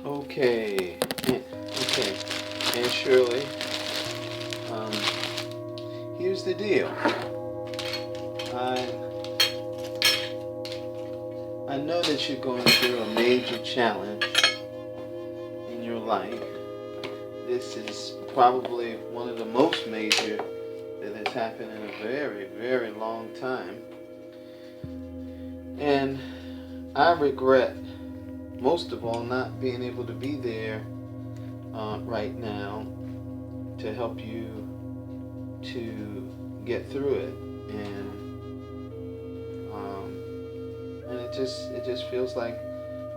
Okay. Okay. And Shirley, um, here's the deal. I I know that you're going through a major challenge in your life. This is probably one of the most major that has happened in a very, very long time. And I regret most of all not being able to be there right now to help you to get through it. And it just feels like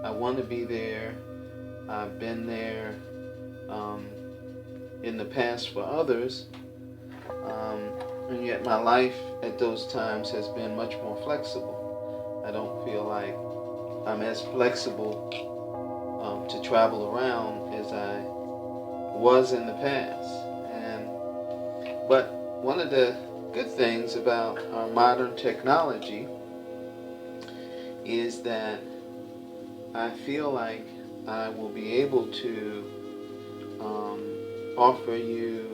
I want to be there. I've been there um, in the past for others, um, and yet my life at those times has been much more flexible. I don't feel like I'm as flexible to travel around as I was in the past. And but one of the good things about our modern technology is that I feel like I will be able to offer you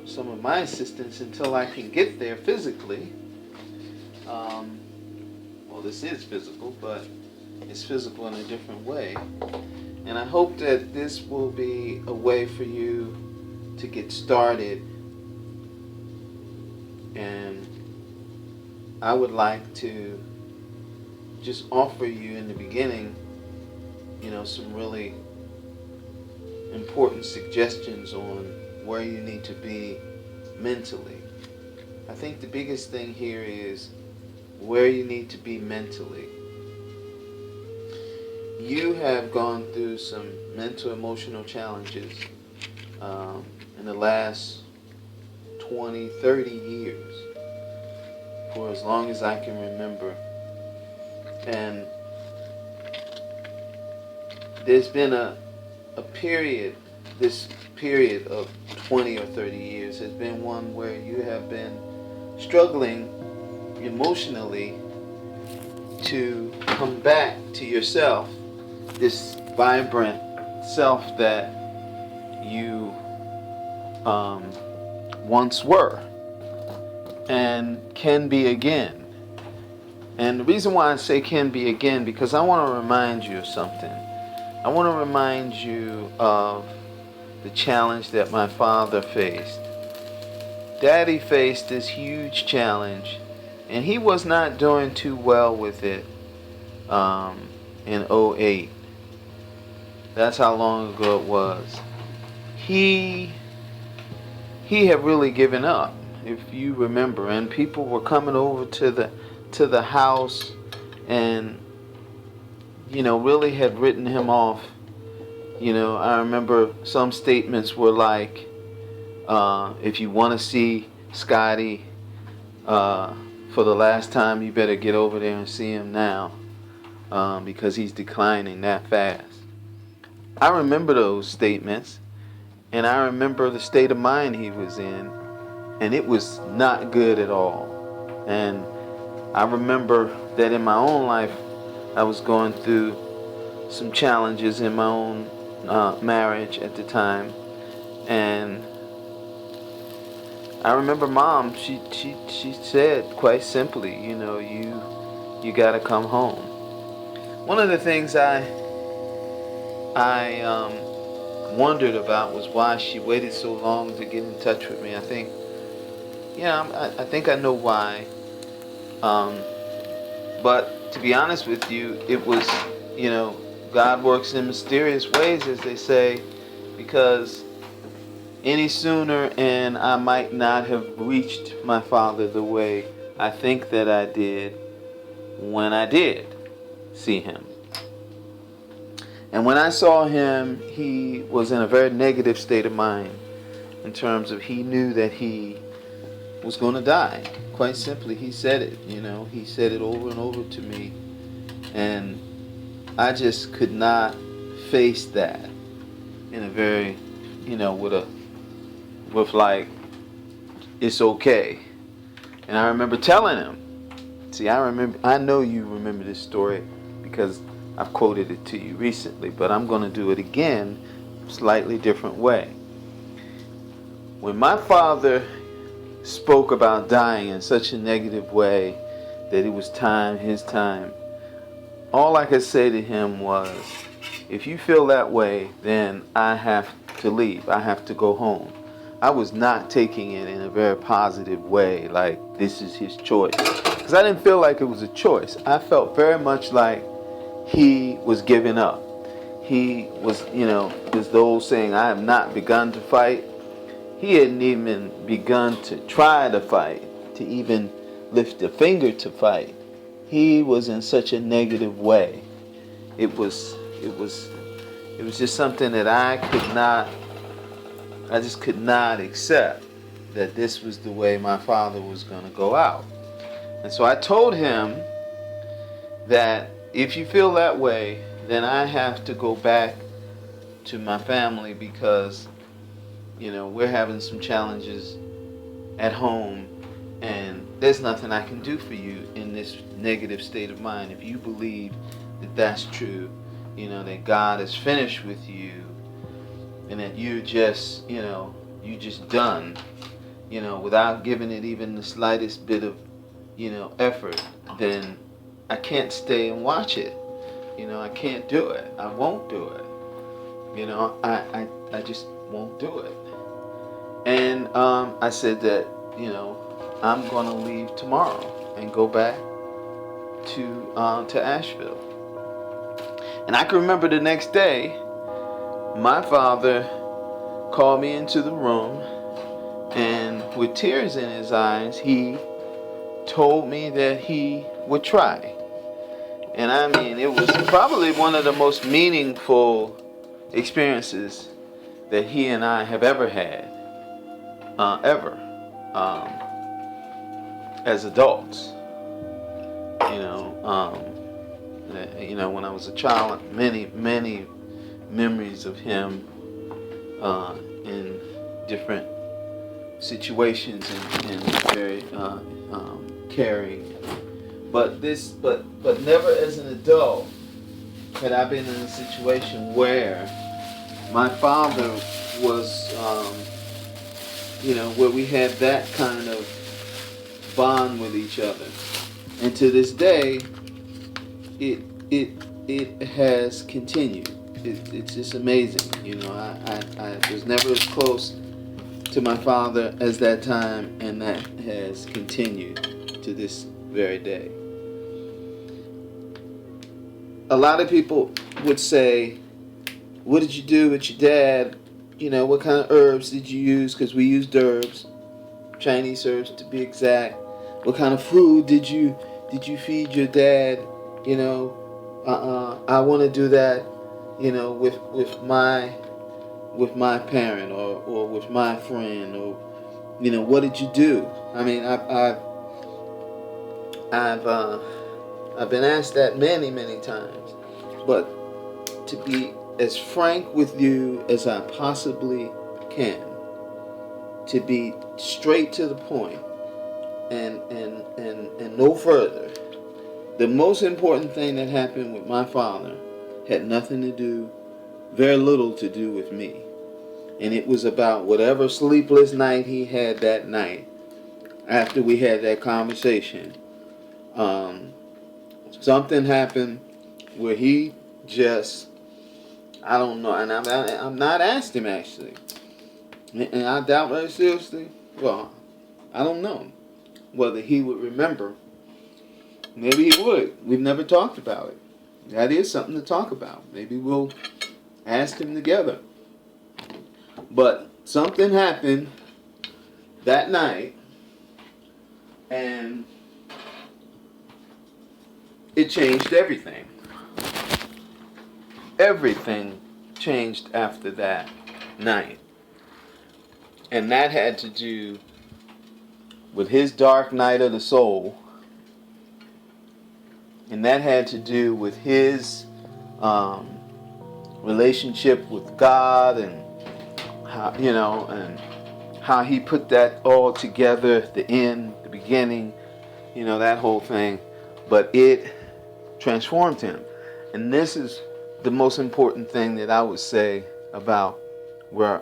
some of my assistance until I can get there physically. Um, well, this is physical, but it's physical in a different way. And I hope that this will be a way for you to get started. And I would like to just offer you in the beginning, some really important suggestions on where you need to be mentally. I think the biggest thing here is where you need to be mentally. You have gone through some mental emotional challenges in the last 20, 30 years, for as long as I can remember. And there's been a period, this period of 20 or 30 years has been one where you have been struggling emotionally to come back to yourself, this vibrant self that you once were and can be again. And the reason why I say can be again, because I want to remind you of something. I want to remind you of the challenge that my father faced. Daddy faced this huge challenge, and he was not doing too well with it in '08. That's how long ago it was. He had really given up, if you remember, and people were coming over to the house and really had written him off. I remember some statements were like, if you want to see Scotty for the last time, you better get over there and see him now, because he's declining that fast. I remember those statements, and I remember the state of mind he was in, and it was not good at all. And I remember that in my own life, I was going through some challenges in my own marriage at the time. And I remember Mom, she said quite simply, you got to come home. One of the things I wondered about was why she waited so long to get in touch with me. I think I know why. But to be honest with you, it was, God works in mysterious ways, as they say, because any sooner and I might not have reached my father the way I think that I did when I did see him. And when I saw him, he was in a very negative state of mind, in terms of he knew that he was going to die. Quite simply, he said it, he said it over and over to me. And I just could not face that in a very, with like, it's okay. And I remember telling him, I know you remember this story because I've quoted it to you recently, but I'm going to do it again, slightly different way. When my father spoke about dying in such a negative way that it was time, his time, all I could say to him was, if you feel that way, then I have to leave. I have to go home. I was not taking it in a very positive way, like this is his choice. Because I didn't feel like it was a choice. I felt very much like he was giving up. He was, there's the old saying, I have not begun to fight. He hadn't even begun to try to fight, to even lift a finger to fight. He was in such a negative way. It was just something that I just could not accept, that this was the way my father was going to go out. And so I told him that if you feel that way, then I have to go back to my family because, we're having some challenges at home and there's nothing I can do for you in this negative state of mind. If you believe that that's true, that God is finished with you and that you're just, you just done, without giving it even the slightest bit of, effort, then I can't stay and watch it. I can't do it. I won't do it. I just won't do it. And I said that, I'm going to leave tomorrow and go back to Asheville. And I can remember the next day, my father called me into the room, and with tears in his eyes, he told me that he would try. And I mean, it was probably one of the most meaningful experiences that he and I have ever had, as adults. When I was a child, many memories of him in different situations and very caring. But never as an adult had I been in a situation where my father was, where we had that kind of bond with each other. And to this day, it has continued. It's just amazing. I was never as close to my father as that time, and that has continued to this very day. A lot of people would say, what did you do with your dad? What kind of herbs did you use? Because we used herbs, Chinese herbs to be exact. What kind of food did you feed your dad? I want to do that, with my parent or with my friend, or what did you do? I mean, I've been asked that many times, but to be as frank with you as I possibly can, to be straight to the point and no further. The most important thing that happened with my father had nothing to do, very little to do with me. And it was about whatever sleepless night he had that night after we had that conversation. Something happened where he just, I don't know, and I'm not asked him actually. And I doubt very seriously, well, I don't know whether he would remember. Maybe he would. We've never talked about it. That is something to talk about. Maybe we'll ask him together. But something happened that night, and it changed everything. Everything changed after that night. And that had to do with his dark night of the soul. And that had to do with his relationship with God, and how, and how he put that all together, the end, the beginning, that whole thing. But it transformed him. And this is the most important thing that I would say about where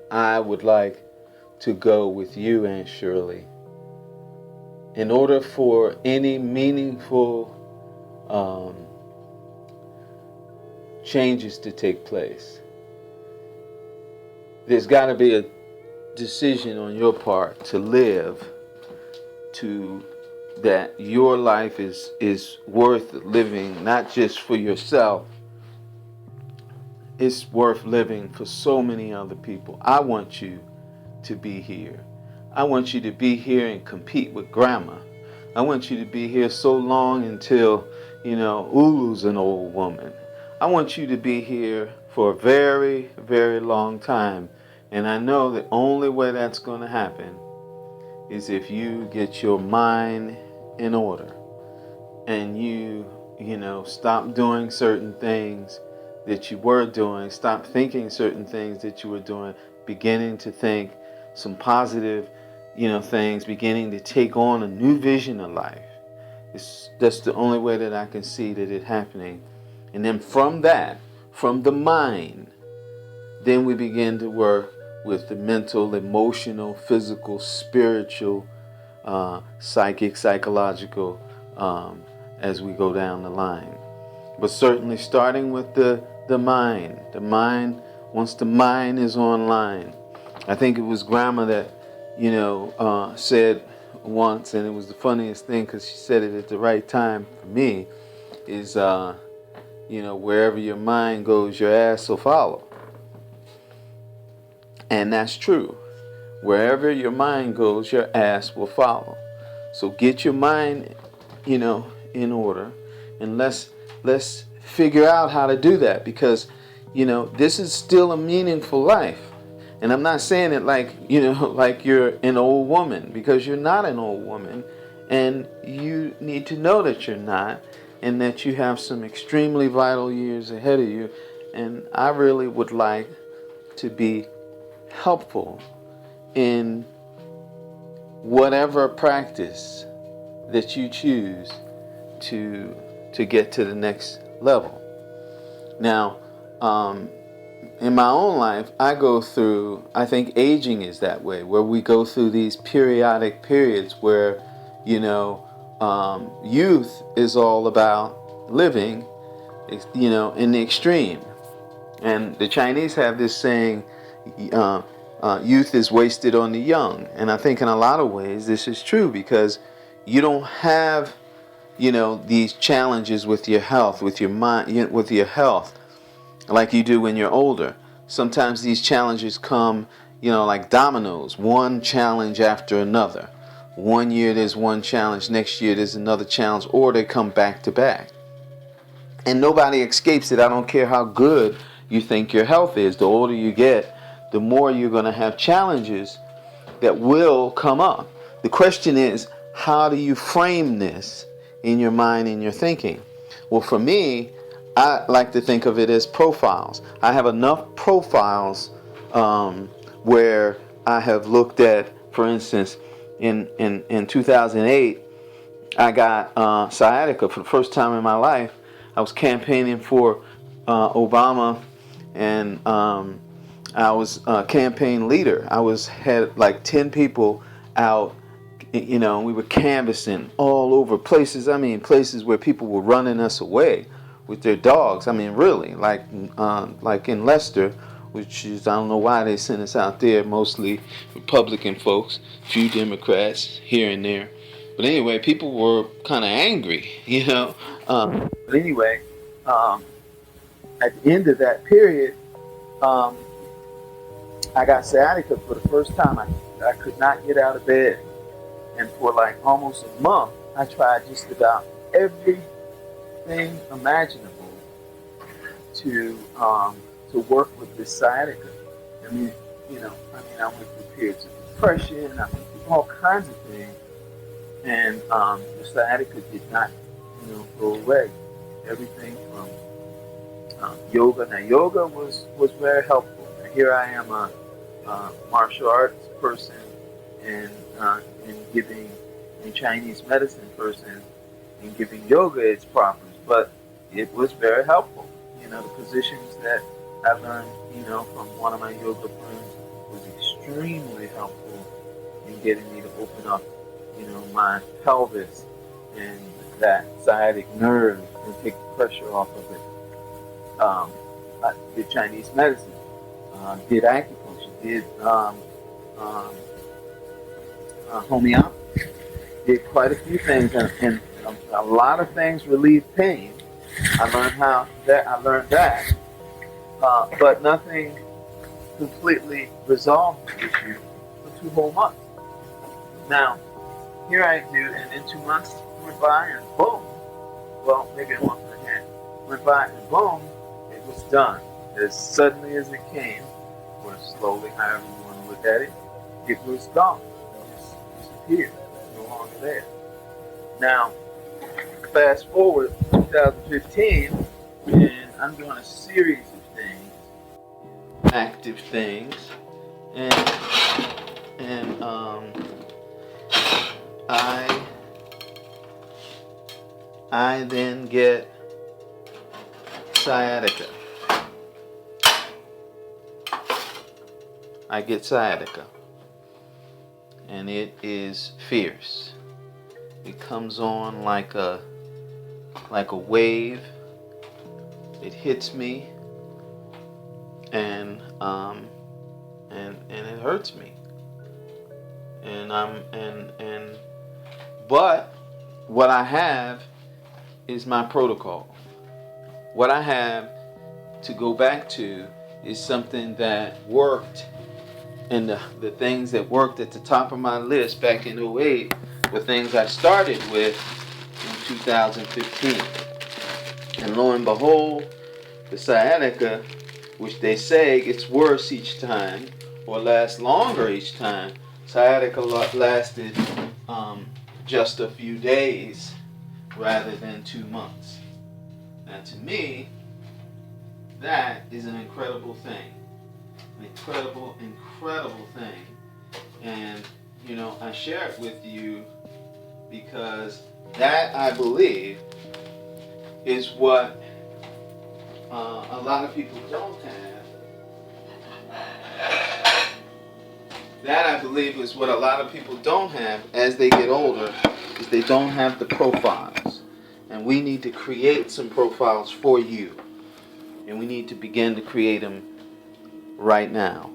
I would like to go with you, Aunt Shirley. In order for any meaningful changes to take place, there's got to be a decision on your part to live to that your life is worth living, not just for yourself. It's worth living for so many other people. I want you to be here. I want you to be here and compete with grandma. I want you to be here so long until, Ulu's an old woman. I want you to be here for a very, very long time. And I know the only way that's going to happen is if you get your mind in order and you stop doing certain things that you were doing, stop thinking certain things that you were doing, beginning to think some positive, things, beginning to take on a new vision of life. That's the only way that I can see that it happening. And then from the mind, then we begin to work with the mental, emotional, physical, spiritual, psychic, psychological, as we go down the line. But certainly starting with the mind. The mind, once the mind is online. I think it was Grandma that, said once, and it was the funniest thing because she said it at the right time for me, is, wherever your mind goes, your ass will follow. And that's true. Wherever your mind goes, your ass will follow. So get your mind, in order, and let's figure out how to do that, because, this is still a meaningful life. And I'm not saying it like, like you're an old woman, because you're not an old woman, and you need to know that you're not, and that you have some extremely vital years ahead of you. And I really would like to be helpful in whatever practice that you choose to get to the next level. Now, in my own life, I go through, I think aging is that way, where we go through these periodic periods where, youth is all about living, in the extreme. And the Chinese have this saying, youth is wasted on the young. And I think in a lot of ways this is true, because you don't have, these challenges with your health, with your mind, with your health, like you do when you're older. Sometimes these challenges come, like dominoes, one challenge after another. One year there's one challenge, next year there's another challenge, or they come back to back. And nobody escapes it. I don't care how good you think your health is. The older you get, the more you're going to have challenges that will come up. The question is, how do you frame this in your mind and your thinking? Well, for me, I like to think of it as profiles. I have enough profiles where I have looked at, for instance, in 2008, I got sciatica for the first time in my life. I was campaigning for Obama, and I was a campaign leader. Had like 10 people out, we were canvassing all over places. Places where people were running us away with their dogs. Really, like in Leicester, which is, I don't know why they sent us out there, mostly Republican folks, few Democrats here and there. But anyway, people were kind of angry, But anyway, at the end of that period, I got sciatica for the first time. I could not get out of bed. And for like almost a month, I tried just about everything imaginable to work with this sciatica. I went through periods of depression. I went through all kinds of things. And the sciatica did not, go away. Everything from yoga. Now, yoga was very helpful. Now, here I am, a martial arts person, and giving a Chinese medicine person, and giving yoga its proper. But it was very helpful. The positions that I learned, from one of my yoga friends was extremely helpful in getting me to open up, my pelvis and that sciatic nerve and take the pressure off of it. I did Chinese medicine, did acupuncture, did homeopathy, did quite a few things, and a lot of things relieve pain. I learned that, but nothing completely resolved the issue for 2 whole months. Now, here I do, and in 2 months went by, and boom, well, maybe a month and a half went by, and boom, it was done. As suddenly as it came, or slowly, however you want to look at it, it was gone. It just disappeared. It was no longer there. Now, fast forward to 2015, and I'm doing a series of things, active things, and I then get sciatica. I get sciatica, and it is fierce. It comes on like a wave. It hits me, and it hurts me. But what I have is my protocol. What I have to go back to is something that worked, and the things that worked at the top of my list back in '08 were things I started with in 2015. And lo and behold, the sciatica, which they say gets worse each time or lasts longer each time, sciatica lasted just a few days rather than 2 months. Now, to me, that is an incredible thing. An incredible, incredible thing. And, I share it with you because that, I believe, is what a lot of people don't have. That, I believe, is what a lot of people don't have as they get older, is they don't have the profiles. And we need to create some profiles for you. And we need to begin to create them right now.